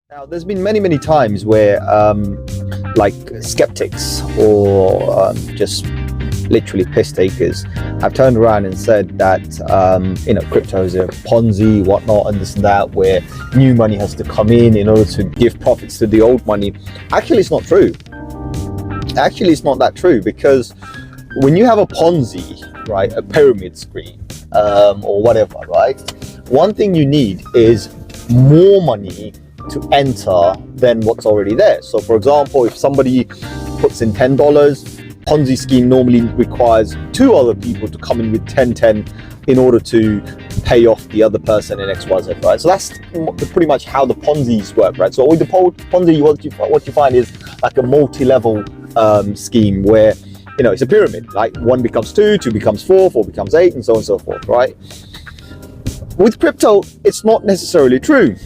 Now, there's been many times where like skeptics or just literally piss takers have turned around and said that crypto is a Ponzi, whatnot, and this and that, where new money has to come in order to give profits to the old money. Actually, it's not true. Actually, it's not that true, because when you have a Ponzi, right, a pyramid scheme, or whatever, right, one thing you need is more money to enter than what's already there. So for example, if somebody puts in $10, Ponzi scheme normally requires two other people to come in with 10 in order to pay off the other person in XYZ, right? So that's pretty much how the Ponzi's work, right? So with the Ponzi, what you find is like a multi-level scheme where, it's a pyramid, like 1 becomes 2, 2 becomes 4, 4 becomes 8, and so on and so forth, right? With crypto, it's not necessarily true.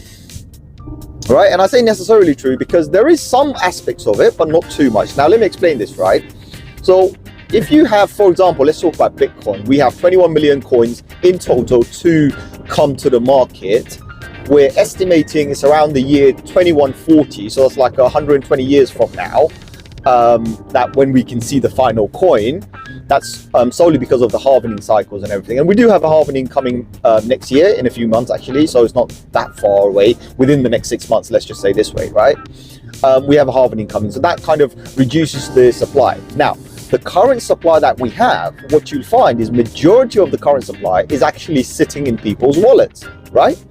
Right, and I say necessarily true because there is some aspects of it, but not too much. Now, let me explain this, right? So if you have, for example, let's talk about Bitcoin. We have 21 million coins in total to come to the market. We're estimating it's around the year 2140, so it's like 120 years from now, that when we can see the final coin. That's solely because of the halvening cycles and everything. And we do have a halvening coming next year in a few months, actually. So it's not that far away, within the next 6 months, let's just say this way, right? We have a halvening coming. So that kind of reduces the supply. Now, the current supply that we have, what you'll find is majority of the current supply is actually sitting in people's wallets, right?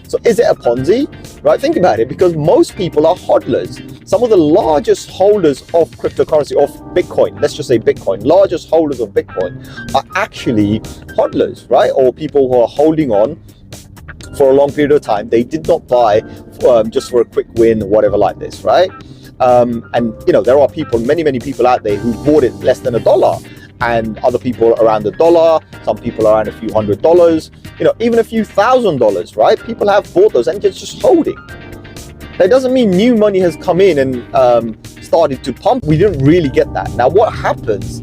So is it a Ponzi? Right, think about it, because most people are hodlers. Some of the largest holders of cryptocurrency, of Bitcoin, let's just say Bitcoin, largest holders of Bitcoin are actually hodlers, right? Or people who are holding on for a long period of time. They did not buy just for a quick win or whatever like this, right? And there are people, many people out there who bought it less than $1, and other people around $1, some people around a few $100s, even a few $1,000s, right? People have bought those and just holding. That doesn't mean new money has come in and started to pump. We didn't really get that. Now, what happens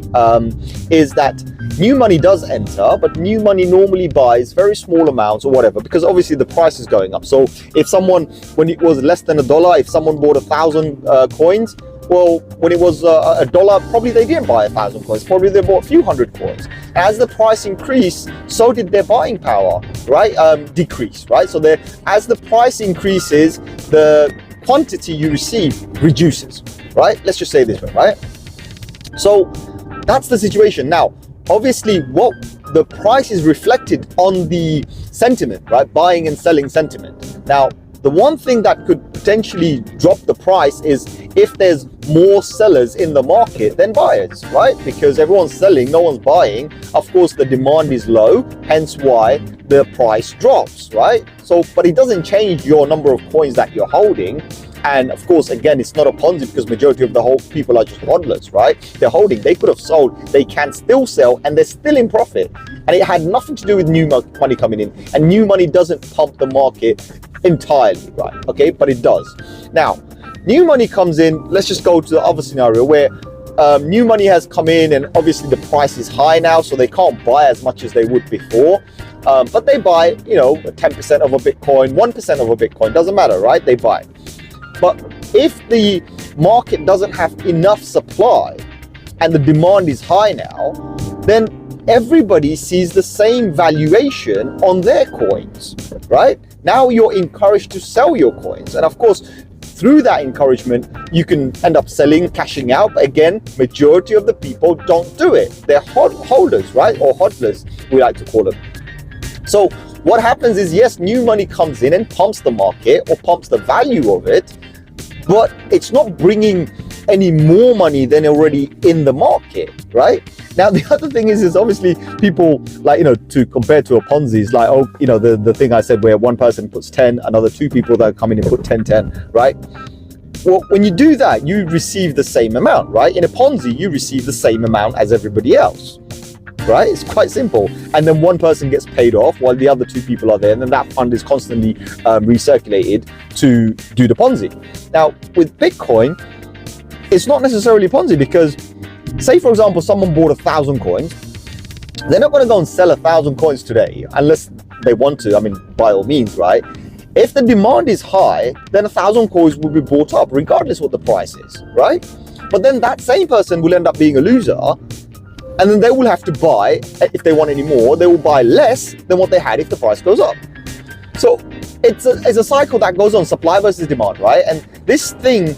is that new money does enter, but new money normally buys very small amounts or whatever, because obviously the price is going up. So if someone, when it was less than $1, if someone bought 1,000 coins, well, when it was $1, probably they didn't buy 1,000 coins. Probably they bought a few hundred coins. As the price increased, so did their buying power, right? Decrease, right? So as the price increases, the quantity you receive reduces, right? Let's just say this way, right? So that's the situation. Now, obviously, what the price is reflected on the sentiment, right? Buying and selling sentiment. Now, the one thing that could potentially drop the price is if there's more sellers in the market than buyers, right? Because everyone's selling, no one's buying. Of course, the demand is low, hence why the price drops, right? So, but it doesn't change your number of coins that you're holding. And of course, again, it's not a Ponzi because majority of the whole people are just hodlers, right? They're holding. They could have sold. They can still sell, and they're still in profit. And it had nothing to do with new money coming in. And new money doesn't pump the market entirely, right? Okay, but it does. Now, new money comes in. Let's just go to the other scenario where new money has come in, and obviously the price is high now, so they can't buy as much as they would before. But they buy, 10% of a Bitcoin, 1% of a Bitcoin, doesn't matter, right? They buy. But if the market doesn't have enough supply and the demand is high now, then everybody sees the same valuation on their coins, right? Now you're encouraged to sell your coins. And of course, through that encouragement, you can end up selling, cashing out. But again, majority of the people don't do it. They're holders, right? Or hodlers, we like to call them. So what happens is, yes, new money comes in and pumps the market or pumps the value of it, but it's not bringing any more money than already in the market, right? Now, the other thing is obviously people like, to compare to a Ponzi is like, the thing I said where one person puts 10, another 2 people that come in and put 10, right? Well, when you do that, you receive the same amount, right? In a Ponzi, you receive the same amount as everybody else, right? It's quite simple. And then one person gets paid off while the other 2 people are there, and then that fund is constantly recirculated to do the Ponzi. Now, with Bitcoin, it's not necessarily Ponzi because, say for example, someone bought 1,000 coins. They're not going to go and sell 1,000 coins today unless they want to. I mean, by all means, right? If the demand is high, then 1,000 coins will be bought up regardless what the price is, right? But then that same person will end up being a loser, and then they will have to buy, if they want any more, they will buy less than what they had if the price goes up. So it's a cycle that goes on, supply versus demand, right? And this thing,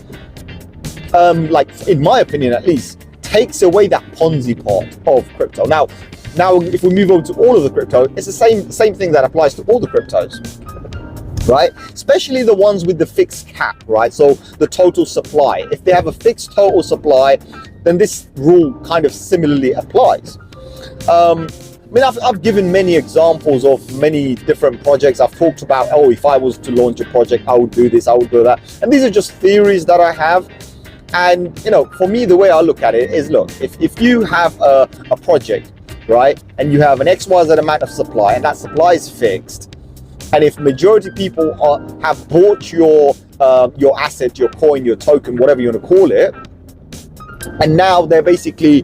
like in my opinion at least, takes away that Ponzi part of crypto. Now if we move over to all of the crypto, it's the same thing that applies to all the cryptos, right? Especially the ones with the fixed cap, right? So the total supply, if they have a fixed total supply, then this rule kind of similarly applies. I mean, I've given many examples of many different projects. I've talked about, oh, if I was to launch a project, I would do this, I would do that. And these are just theories that I have. And, you know, for me, the way I look at it is, look, if you have a project, right, and you have an XYZ amount of supply, and that supply is fixed, and if majority people have bought your asset, your coin, your token, whatever you want to call it, and now they're basically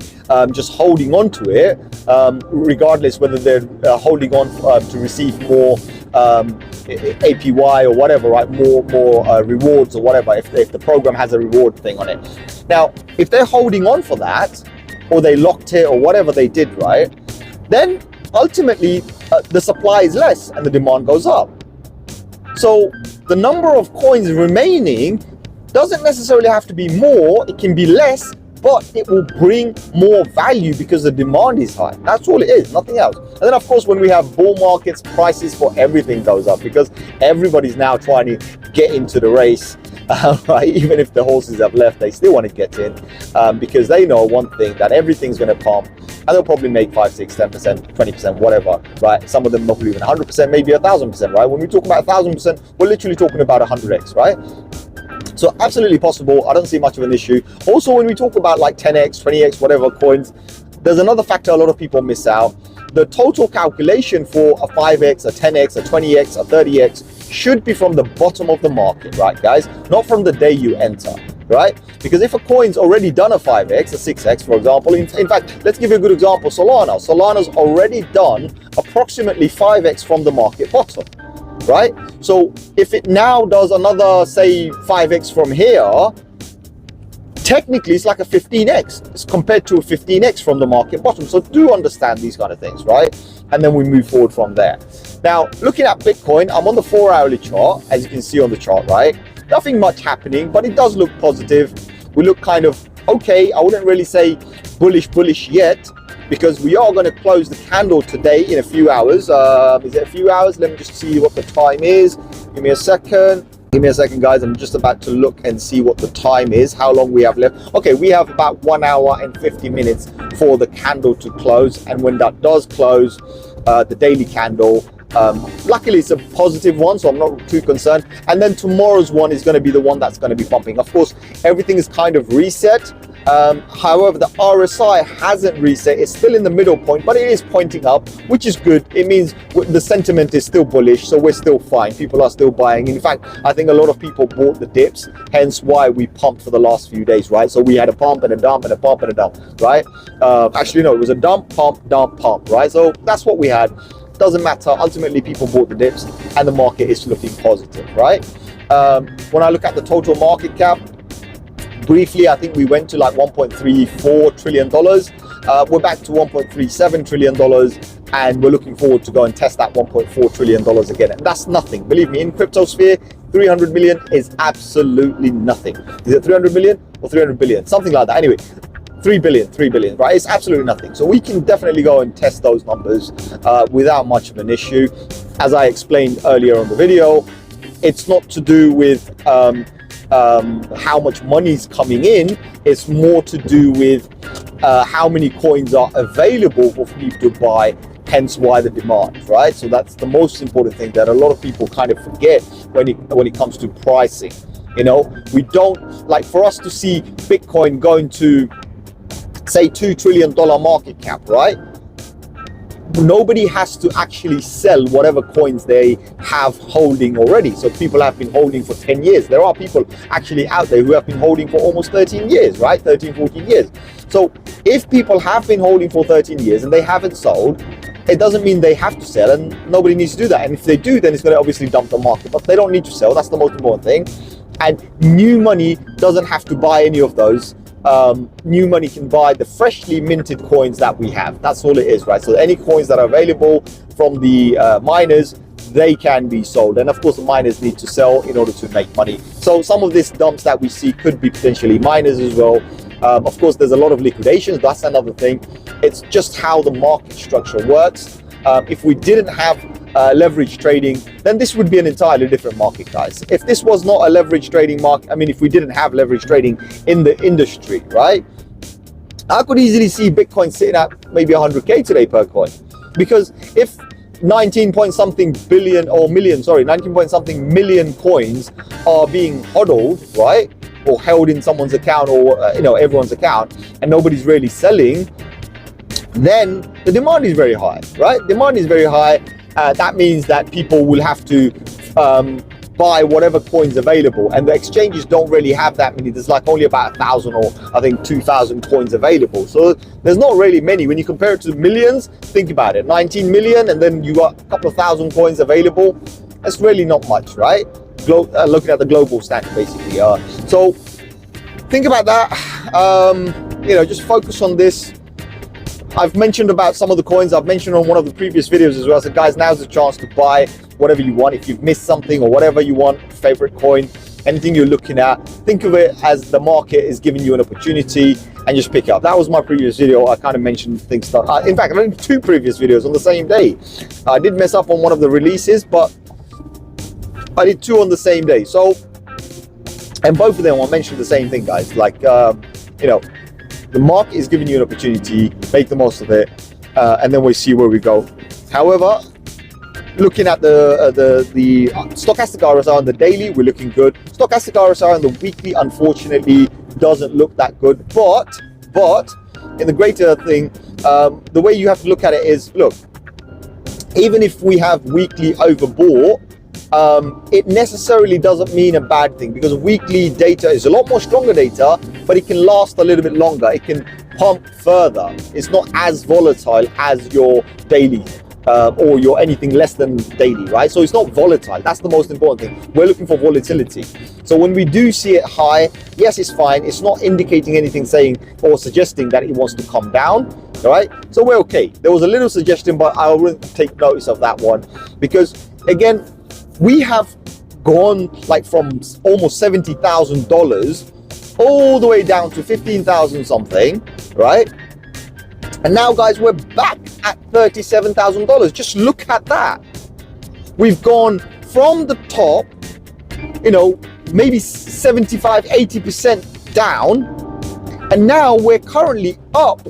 just holding on to it, regardless whether they're holding on to receive more APY or whatever, right? More rewards or whatever, if the program has a reward thing on it. Now, if they're holding on for that, or they locked it or whatever they did, right, then ultimately the supply is less and the demand goes up. So the number of coins remaining doesn't necessarily have to be more, it can be less, but it will bring more value because the demand is high. That's all it is, nothing else. And then of course, when we have bull markets, prices for everything goes up because everybody's now trying to get into the race, right? Even if the horses have left, they still want to get in because they know one thing, that everything's going to pump and they'll probably make 5, 6, 10%, 20%, whatever, right? Some of them not even 100%, maybe 1,000%, right? When we talk about 1,000%, we're literally talking about 100x, right? So absolutely possible. I don't see much of an issue. Also, when we talk about like 10x, 20x, whatever coins, there's another factor a lot of people miss out. The total calculation for a 5x, a 10x, a 20x, a 30x should be from the bottom of the market, right, guys? Not from the day you enter, right? Because if a coin's already done a 5x, a 6x, for example, in fact, let's give you a good example, Solana. Solana's already done approximately 5x from the market bottom, right? So if it now does another, say, 5x from here, technically it's like a 15x. It's compared to a 15x from the market bottom. So do understand these kind of things, right? And then we move forward from there. Now, looking at Bitcoin, I'm on the 4-hourly chart, as you can see on the chart, right? Nothing much happening, but it does look positive. We look kind of okay. I wouldn't really say bullish yet, because we are going to close the candle today in a few hours. Is it a few hours? Let me just see what the time is. Give me a second. Give me a second, guys. I'm just about to look and see what the time is, how long we have left. Okay, we have about 1 hour and 50 minutes for the candle to close. And when that does close, the daily candle, luckily it's a positive one, so I'm not too concerned. And then tomorrow's one is going to be the one that's going to be pumping. Of course, everything is kind of reset. However, the RSI hasn't reset. It's still in the middle point, but it is pointing up, which is good. It means the sentiment is still bullish, so we're still fine. People are still buying. In fact, I think a lot of people bought the dips, hence why we pumped for the last few days, right? So we had a pump and a dump and a pump and a dump, right? Actually, no, it was a dump, pump, right? So that's what we had. Doesn't matter. Ultimately, people bought the dips and the market is looking positive, right? When I look at the total market cap, briefly, I think we went to like $1.34 trillion. We're back to $1.37 trillion, and we're looking forward to go and test that $1.4 trillion again. And that's nothing. Believe me, in crypto sphere, 300 million is absolutely nothing. Is it 300 million or 300 billion? Something like that. Anyway, 3 billion, right? It's absolutely nothing. So we can definitely go and test those numbers without much of an issue. As I explained earlier on the video, it's not to do with how much money is coming in. It's more to do with how many coins are available for people to buy, hence why the demand, right? So that's the most important thing that a lot of people kind of forget when it comes to pricing. You know, we don't, like, for us to see Bitcoin going to, say, $2 trillion market cap, right? Nobody has to actually sell whatever coins they have holding already. So people have been holding for 10 years. There are people actually out there who have been holding for almost 13 years, right? 13, 14 years. So if people have been holding for 13 years and they haven't sold, it doesn't mean they have to sell, and nobody needs to do that. And if they do, then it's going to obviously dump the market, but they don't need to sell. That's the most important thing. And new money doesn't have to buy any of those. New money can buy the freshly minted coins that we have. That's all it is, right? So any coins that are available from the miners, they can be sold. And of course, the miners need to sell in order to make money. So some of these dumps that we see could be potentially miners as well. Of course, there's a lot of liquidations. That's another thing. It's just how the market structure works. If we didn't have leverage trading, then this would be an entirely different market, guys. If this was not a leverage trading market, I mean, if we didn't have leverage trading in the industry, right? I could easily see Bitcoin sitting at maybe 100K today per coin. Because if 19 point something billion or million, sorry, 19 point something million coins are being hodled, right? Or held in someone's account, or everyone's account, and nobody's really selling, then the demand is very high, right? Demand is very high. That means that people will have to buy whatever coins available, and the exchanges don't really have that many. There's like only about 1,000 or I think 2,000 coins available. So there's not really many. When you compare it to millions, think about it, 19 million, and then you got a couple of thousand coins available. That's really not much, right? Looking at the global standard, basically. So think about that. Just focus on this. I've mentioned about some of the coins. I've mentioned on one of the previous videos as well. So guys, now's the chance to buy whatever you want. If you've missed something or whatever you want, favorite coin, anything you're looking at, think of it as the market is giving you an opportunity, and just pick it up. That was my previous video. I kind of mentioned things. In fact, I've done 2 previous videos on the same day. I did mess up on one of the releases, but I did 2 on the same day. So, and both of them I mentioned the same thing, guys. Like, the market is giving you an opportunity, make the most of it, and then we'll see where we go. However, looking at the stochastic RSI on the daily, we're looking good. Stochastic RSI on the weekly, unfortunately, doesn't look that good. But in the greater thing, the way you have to look at it is, look, even if we have weekly overbought, it necessarily doesn't mean a bad thing, because weekly data is a lot more stronger data, but it can last a little bit longer. It can pump further. It's not as volatile as your daily or your anything less than daily, right? So it's not volatile. That's the most important thing. We're looking for volatility. So when we do see it high, yes, it's fine. It's not indicating anything saying or suggesting that it wants to come down, all right? So we're okay. There was a little suggestion, but I wouldn't take notice of that one, because again, we have gone like from almost $70,000 all the way down to 15,000 something, right? And now, guys, we're back at $37,000. Just look at that. We've gone from the top, maybe 75, 80% down, and now we're currently up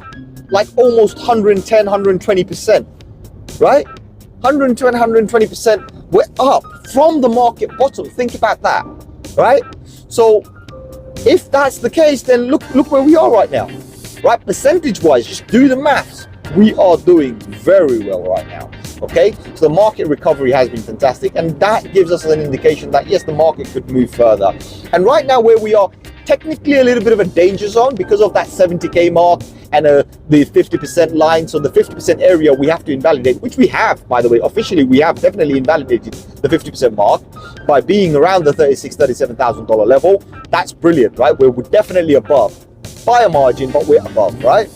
like almost 110, 120%, right? 110, 120%. We're up from the market bottom. Think about that, right? So if that's the case, then look where we are right now, right? Percentage wise, just do the maths. We are doing very well right now, okay? So the market recovery has been fantastic, and that gives us an indication that yes, the market could move further. And right now where we are, technically a little bit of a danger zone because of that 70K mark and the 50% line. So the 50% area we have to invalidate, which we have, by the way, officially we have definitely invalidated the 50% mark by being around the $36,000, $37,000 level. That's brilliant, right? We're definitely above by a margin, but we're above, right?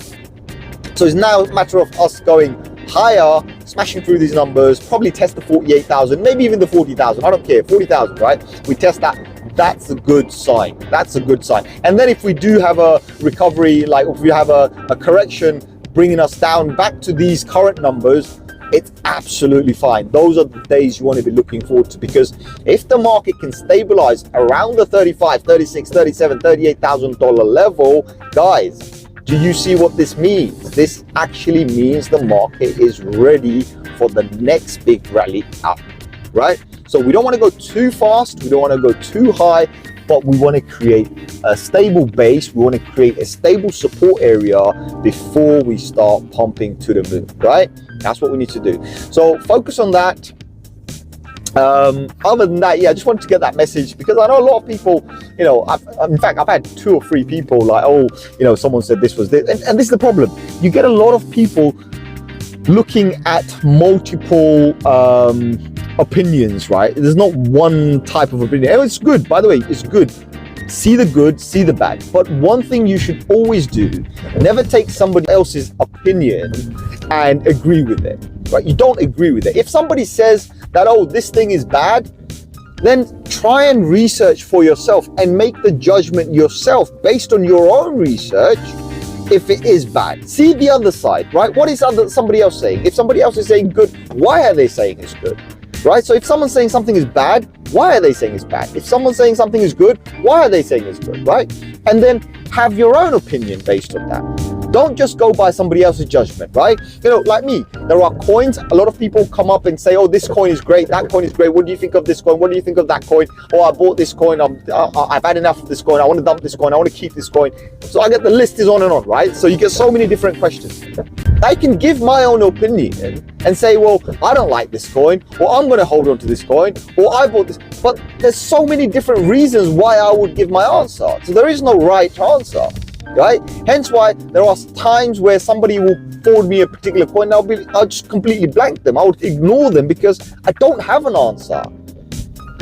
So it's now a matter of us going higher, smashing through these numbers, probably test the 48,000, maybe even the 40,000. I don't care, 40,000, right? We test that. That's a good sign. That's a good sign. And then if we do have a recovery, like if we have a correction bringing us down back to these current numbers, it's absolutely fine. Those are the days you want to be looking forward to, because if the market can stabilize around the 35, 36, 37, $38,000 level, guys, do you see what this means? This actually means the market is ready for the next big rally up, right? So we don't want to go too fast, we don't want to go too high, but we want to create a stable base, we want to create a stable support area before we start pumping to the moon, right? That's what we need to do. So focus on that. Other than that, yeah, I just wanted to get that message, because I know a lot of people, in fact, I've had 2 or 3 people like, oh, someone said this was this, and this is the problem. You get a lot of people looking at multiple opinions, right? There's not one type of opinion. And it's good, by the way, it's good. See the good, see the bad. But one thing you should always do, never take somebody else's opinion and agree with it, right? You don't agree with it. If somebody says that, oh, this thing is bad, then try and research for yourself and make the judgment yourself based on your own research if it is bad. See the other side, right? What is somebody else saying? If somebody else is saying good, why are they saying it's good? Right? So if someone's saying something is bad, why are they saying it's bad? If someone's saying something is good, why are they saying it's good, right? And then have your own opinion based on that. Don't just go by somebody else's judgment, right? You know, like me, there are coins. A lot of people come up and say, oh, this coin is great, that coin is great. What do you think of this coin? What do you think of that coin? Oh, I bought this coin. I've had enough of this coin. I want to dump this coin. I want to keep this coin. So I get the list is on and on, right? So you get so many different questions. I can give my own opinion and say, well, I don't like this coin, or I'm going to hold on to this coin, or I bought this. But there's so many different reasons why I would give my answer. So there is no right answer, right? Hence why there are times where somebody will forward me a particular coin, and I'll just completely blank them. I would ignore them because I don't have an answer.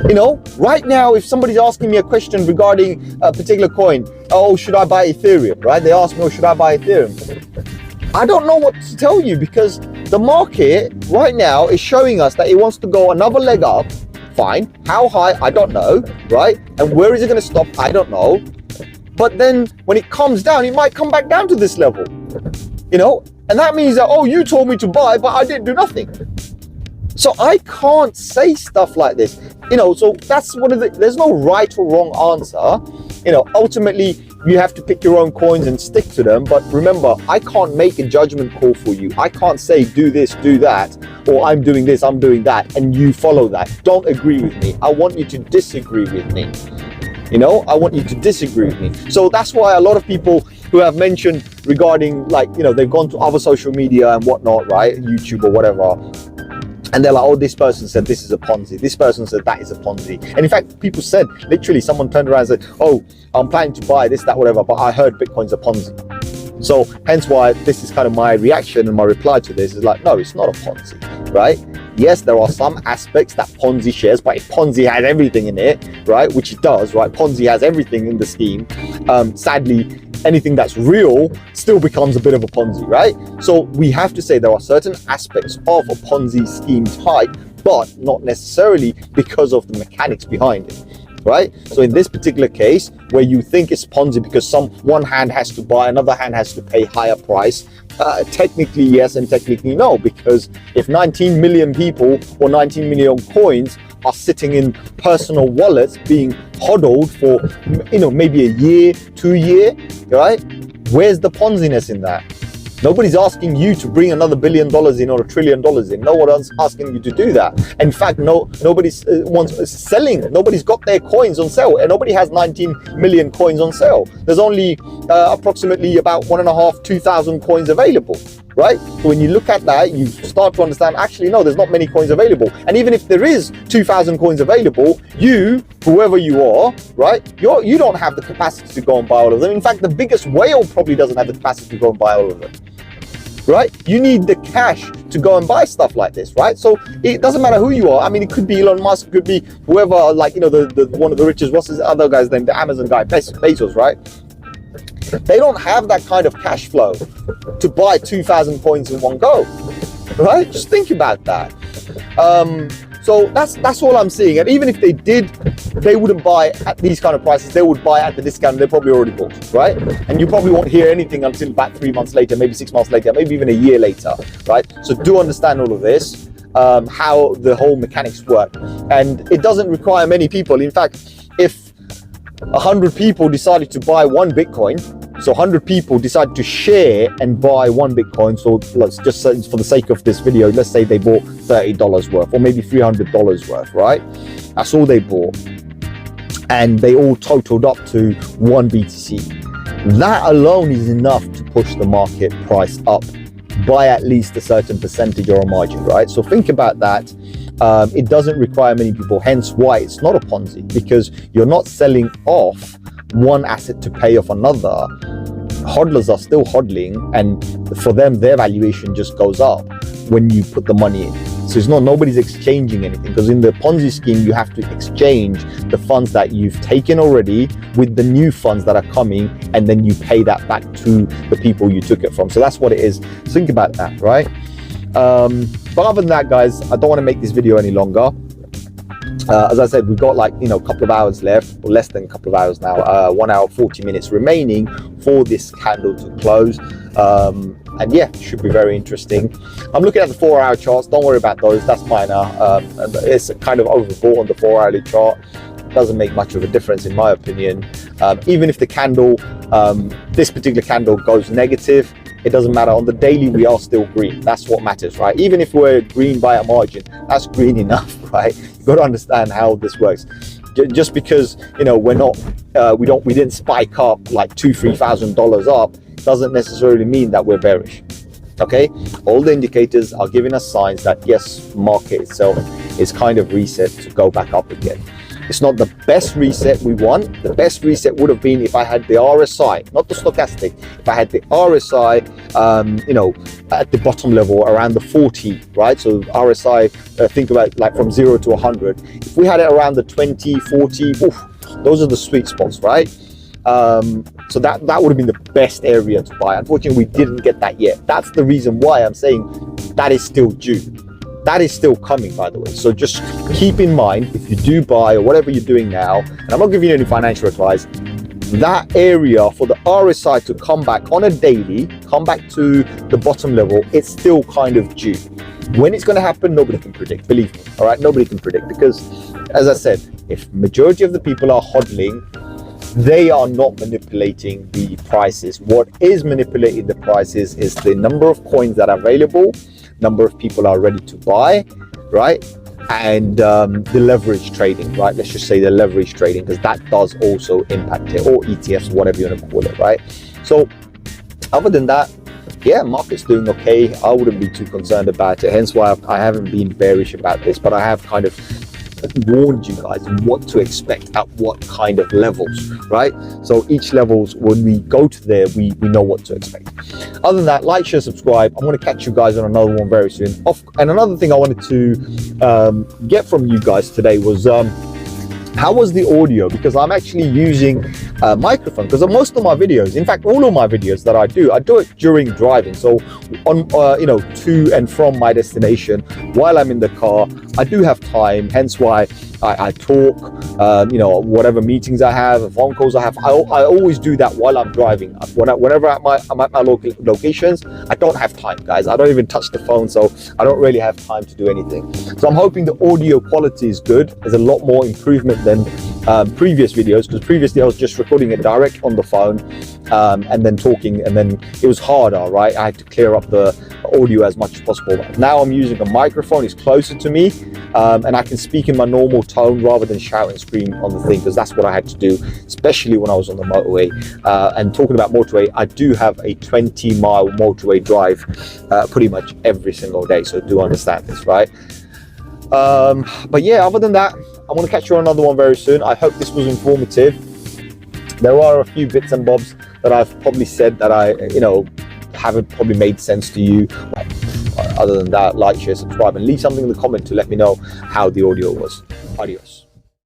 You know, right now, if somebody's asking me a question regarding a particular coin, oh, should I buy Ethereum, right? They ask me, oh, should I buy Ethereum? I don't know what to tell you because the market right now is showing us that it wants to go another leg up. Fine. How high? I don't know, right? And where is it going to stop? I don't know. But then when it comes down, it might come back down to this level, you know? And that means that, oh, you told me to buy, but I didn't do nothing. So I can't say stuff like this, you know, so that's one of there's no right or wrong answer. You know, ultimately you have to pick your own coins and stick to them. But remember, I can't make a judgment call for you. I can't say do this, do that, or I'm doing this, I'm doing that, and you follow that. Don't agree with me. I want you to disagree with me. You know, I want you to disagree with me. So that's why a lot of people who have mentioned regarding, like, you know, they've gone to other social media and whatnot, right? YouTube or whatever. And they're like, oh, this person said this is a Ponzi. This person said that is a Ponzi. And in fact, people said, literally, someone turned around and said, oh, I'm planning to buy this, that, whatever, but I heard Bitcoin's a Ponzi. So hence why this is kind of my reaction and my reply to this is like, no, it's not a Ponzi, right? Yes, there are some aspects that Ponzi shares, but if Ponzi has everything in it, right, which it does, right? Ponzi has everything in the scheme. Sadly, anything that's real still becomes a bit of a Ponzi, right? So we have to say there are certain aspects of a Ponzi scheme type, but not necessarily because of the mechanics behind it, right? So in this particular case, where you think it's Ponzi because one hand has to buy, another hand has to pay higher price, technically yes and technically no, because if 19 million people or 19 million coins are sitting in personal wallets being hodled for, you know, maybe a year, 2 years, right? Where's the Ponziness in that? Nobody's asking you to bring another $1 billion in or $1 trillion in. No one's asking you to do that. In fact, nobody's selling. Nobody's got their coins on sale, and nobody has 19 million coins on sale. There's only approximately about 1,500, 2,000 coins available, right? So when you look at that, you start to understand, actually, no, there's not many coins available. And even if there is 2,000 coins available, you, whoever you are, right, you don't have the capacity to go and buy all of them. In fact, the biggest whale probably doesn't have the capacity to go and buy all of them. Right? You need the cash to go and buy stuff like this, right? So it doesn't matter who you are. I mean, it could be Elon Musk, it could be whoever, like, you know, the one of the richest, what's his other guy's name, the Amazon guy, Bezos, right? They don't have that kind of cash flow to buy 2,000 coins in one go, right? Just think about that. So that's all I'm seeing. And even if they did, they wouldn't buy at these kind of prices. They would buy at the discount they probably already bought, right? And you probably won't hear anything until about 3 months later, maybe 6 months later, maybe even a year later, right? So do understand all of this, how the whole mechanics work. And it doesn't require many people. In fact, if 100 people decided to buy one Bitcoin, so 100 people decide to share and buy one Bitcoin. So let's just say, for the sake of this video, let's say they bought $30 worth or maybe $300 worth, right? That's all they bought. And they all totaled up to one BTC. That alone is enough to push the market price up by at least a certain percentage or a margin, right? So think about that. It doesn't require many people, hence why it's not a Ponzi, because you're not selling off one asset to pay off another. Hodlers are still hodling, and for them, their valuation just goes up when you put the money in. So it's not, nobody's exchanging anything, because in the Ponzi scheme, you have to exchange the funds that you've taken already with the new funds that are coming, and then you pay that back to the people you took it from. So that's what it is. Think about that, right? But other than that, guys, I don't want to make this video any longer. As I said, we've got like, you know, a couple of hours left, or less than a couple of hours now, 1 hour 40 minutes remaining for this candle to close. And yeah, should be very interesting. I'm looking at the 4-hour charts. Don't worry about those, that's minor. It's kind of overbought on the 4-hourly chart. Doesn't make much of a difference in my opinion. Even if the candle, this particular candle goes negative, it doesn't matter. On the daily, we are still green. That's what matters, right? Even if we're green by a margin, that's green enough, right? You've got to understand how this works. Just because, you know, we're not, we didn't spike up like $2,000-3,000 up, doesn't necessarily mean that we're bearish. Okay, all the indicators are giving us signs that yes, market itself is kind of reset to go back up again. It's not the best reset we want. The best reset would have been if I had the RSI, not the stochastic. If I had the RSI, you know, at the bottom level around the 40, right? So RSI, think about like from 0 to 100. If we had it around the 20, 40, oof, those are the sweet spots, right? So that would have been the best area to buy. Unfortunately, we didn't get that yet. That's the reason why I'm saying that is still due. That is still coming, by the way. So just keep in mind, if you do buy or whatever you're doing now, and I'm not giving you any financial advice, that area for the RSI to come back on a daily, come back to the bottom level, it's still kind of due. When it's going to happen, nobody can predict, believe me. All right, nobody can predict, because as I said, if majority of the people are hodling, they are not manipulating the prices. What is manipulating the prices is the number of coins that are available, number of people are ready to buy, right? And the leverage trading, right? Let's just say the leverage trading, because that does also impact it, or ETFs, whatever you want to call it, right? So other than that, yeah, market's doing okay. I wouldn't be too concerned about it. Hence why I haven't been bearish about this, but I have kind of warned you guys what to expect at what kind of levels, right? So each levels, when we go to there, we know what to expect. Other than that, like, share, subscribe. I'm going to catch you guys on another one very soon. And another thing I wanted to get from you guys today was how was the audio? Because I'm actually using a microphone, because most of my videos, in fact all of my videos that I do it during driving. So on you know, to and from my destination, while I'm in the car, I do have time, hence why I talk, you know, whatever meetings I have, phone calls I have, I always do that while I'm driving. Whenever I'm at my local locations, I don't have time, guys. I don't even touch the phone, so I don't really have time to do anything. So I'm hoping the audio quality is good. There's a lot more improvement than previous videos, because previously I was just recording it direct on the phone and then talking, and then it was harder, right? I had to clear up the audio as much as possible. Now I'm using a microphone, it's closer to me, and I can speak in my normal tone rather than shout and scream on the thing, because that's what I had to do, especially when I was on the motorway. And talking about motorway, I do have a 20-mile motorway drive pretty much every single day, so do understand this, right? But yeah, other than that, I'm going to catch you on another one very soon. I hope this was informative. There are a few bits and bobs that I've probably said that I, you know, haven't probably made sense to you. Other than that, like, share, subscribe, and leave something in the comment to let me know how the audio was. Adios.